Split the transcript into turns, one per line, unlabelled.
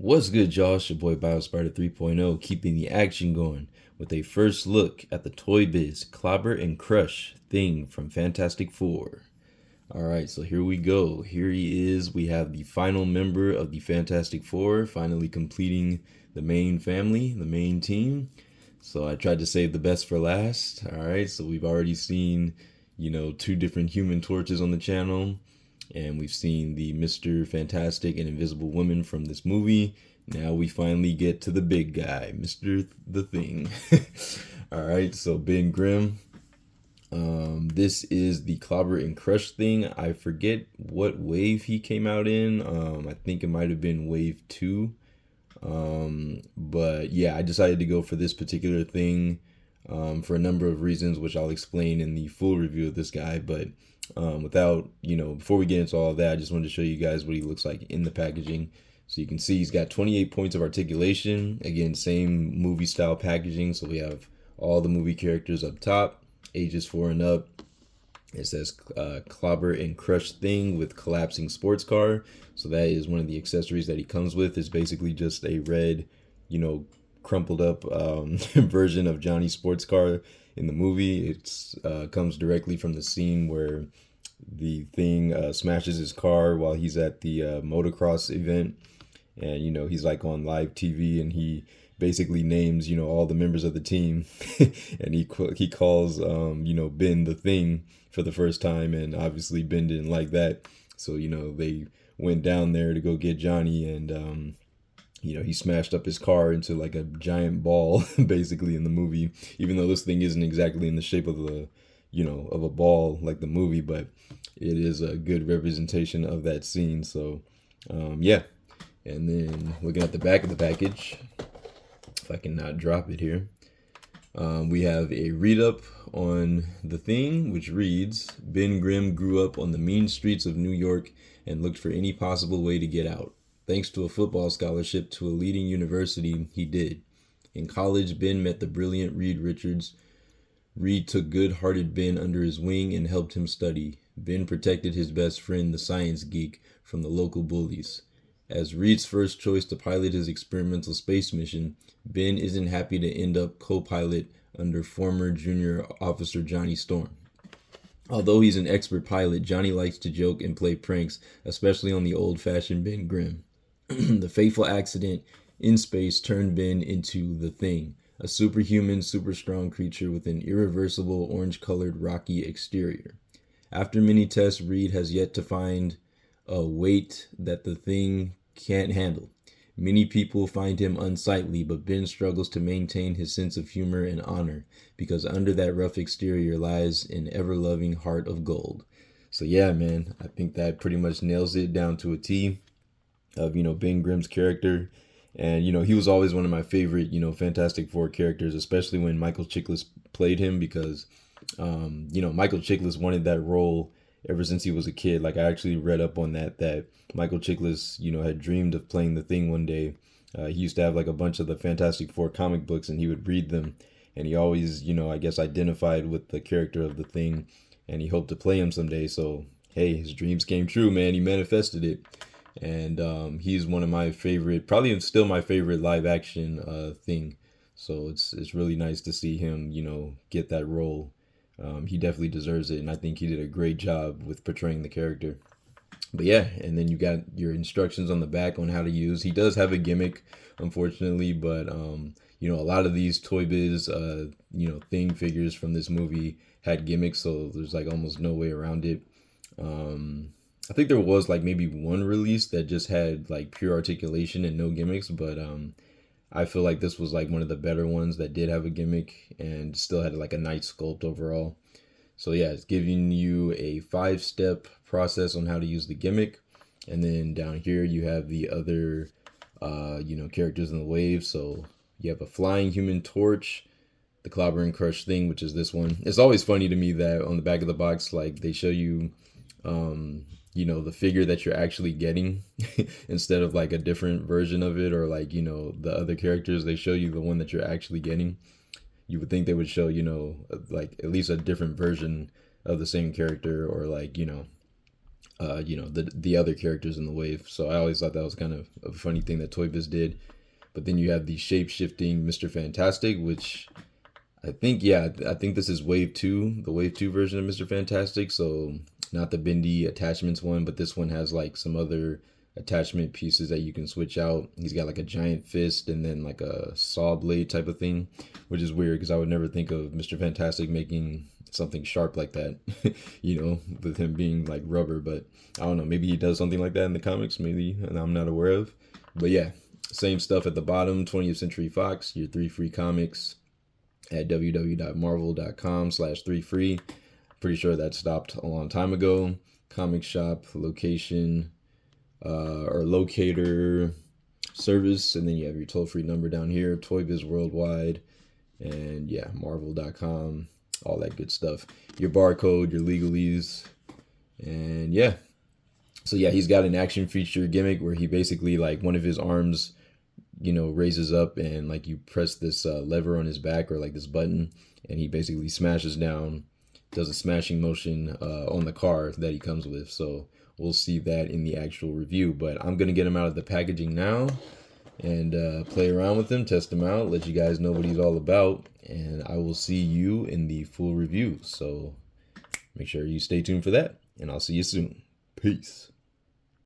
What's good, y'all? It's your boy BioSpider 3.0, keeping the action going with a first look at the Toybiz Clobber and Crush thing from Fantastic Four. Alright, so here we go. Here he is. We have the final member of the Fantastic Four, finally completing the main family, the main team. So I tried to save the best for last. Alright, so we've already seen, two different Human Torches on the channel. And we've seen the Mr. Fantastic and Invisible Woman from this movie. Now we finally get to the big guy, Mr. The Thing. Alright, so Ben Grimm. This is the Clobber and Crush thing. I forget what wave he came out in. I think it might have been wave 2. But yeah, I decided to go for this particular thing for a number of reasons, which I'll explain in the full review of this guy. But before we get into all of that, I just wanted to show you guys what he looks like in the packaging. So you can see he's got 28 points of articulation. Again, same movie style packaging. So we have all the movie characters up top, ages 4 and up. It says Clobber and Crush thing with collapsing sports car. So that is one of the accessories that he comes with. It's basically just a red, crumpled up version of Johnny's sports car in the movie. It's comes directly from the scene where the thing smashes his car while he's at the motocross event. And, he's like on live TV and he basically names, all the members of the team. And he calls, Ben the Thing for the first time. And obviously Ben didn't like that. So, they went down there to go get Johnny and, he smashed up his car into like a giant ball, basically, in the movie, even though this thing isn't exactly in the shape of of a ball like the movie, but it is a good representation of that scene. So, yeah. And then looking at the back of the package, if I can not drop it here, we have a read-up on the thing, which reads, Ben Grimm grew up on the mean streets of New York and looked for any possible way to get out. Thanks to a football scholarship to a leading university, he did. In college, Ben met the brilliant Reed Richards. Reed took good-hearted Ben under his wing and helped him study. Ben protected his best friend, the science geek, from the local bullies. As Reed's first choice to pilot his experimental space mission, Ben isn't happy to end up co-pilot under former junior officer Johnny Storm. Although he's an expert pilot, Johnny likes to joke and play pranks, especially on the old-fashioned Ben Grimm. The fateful accident in space turned Ben into the Thing, a superhuman, super strong creature with an irreversible orange-colored rocky exterior. After many tests, Reed has yet to find a weight that the Thing can't handle. Many people find him unsightly, but Ben struggles to maintain his sense of humor and honor, because under that rough exterior lies an ever-loving heart of gold. So yeah, man, I think that pretty much nails it down to a T of, Ben Grimm's character. And, he was always one of my favorite, Fantastic Four characters, especially when Michael Chiklis played him, because, Michael Chiklis wanted that role ever since he was a kid. Like, I actually read up on that Michael Chiklis, had dreamed of playing the Thing one day. He used to have like a bunch of the Fantastic Four comic books and he would read them. And he always, I guess identified with the character of the Thing and he hoped to play him someday. So, hey, his dreams came true, man. He manifested it. And he's one of my favorite, probably still my favorite live action Thing. So it's really nice to see him, get that role. He definitely deserves it, and I think he did a great job with portraying the character. But yeah, and then you got your instructions on the back on how to use. He does have a gimmick, unfortunately, but a lot of these Toy Biz Thing figures from this movie had gimmicks, so there's like almost no way around it. I think there was like maybe one release that just had like pure articulation and no gimmicks, but I feel like this was like one of the better ones that did have a gimmick and still had like a nice sculpt overall. So yeah, it's giving you a 5-step process on how to use the gimmick. And then down here you have the other, characters in the wave. So you have a flying Human Torch, the Clobber and Crush thing, which is this one. It's always funny to me that on the back of the box, like they show you, the figure that you're actually getting instead of like a different version of it or like, the other characters, they show you the one that you're actually getting. You would think they would show, like at least a different version of the same character or like, the other characters in the wave. So I always thought that was kind of a funny thing that Toybiz did. But then you have the shape shifting Mr. Fantastic, which I think this is wave two, the wave two version of Mr. Fantastic. So not the bendy attachments one, but this one has like some other attachment pieces that you can switch out. He's got like a giant fist and then like a saw blade type of thing, which is weird because I would never think of Mr. Fantastic making something sharp like that, with him being like rubber. But I don't know, maybe he does something like that in the comics, maybe, and I'm not aware of. But yeah, same stuff at the bottom, 20th Century Fox, your 3 free comics at www.marvel.com/3 free. Pretty sure that stopped a long time ago. Comic shop, location, or locator service, and then you have your toll-free number down here, Toybiz Worldwide, and yeah, Marvel.com, all that good stuff. Your barcode, your legalese, and yeah. So yeah, he's got an action feature gimmick where he basically, like, one of his arms, raises up, and like you press this lever on his back, or like this button, and he basically smashes down, does a smashing motion on the car that he comes with. So we'll see that in the actual review, but I'm gonna get him out of the packaging now and play around with him, test him out, let you guys know what he's all about, and I will see you in the full review. So make sure you stay tuned for that, and I'll see you soon. Peace.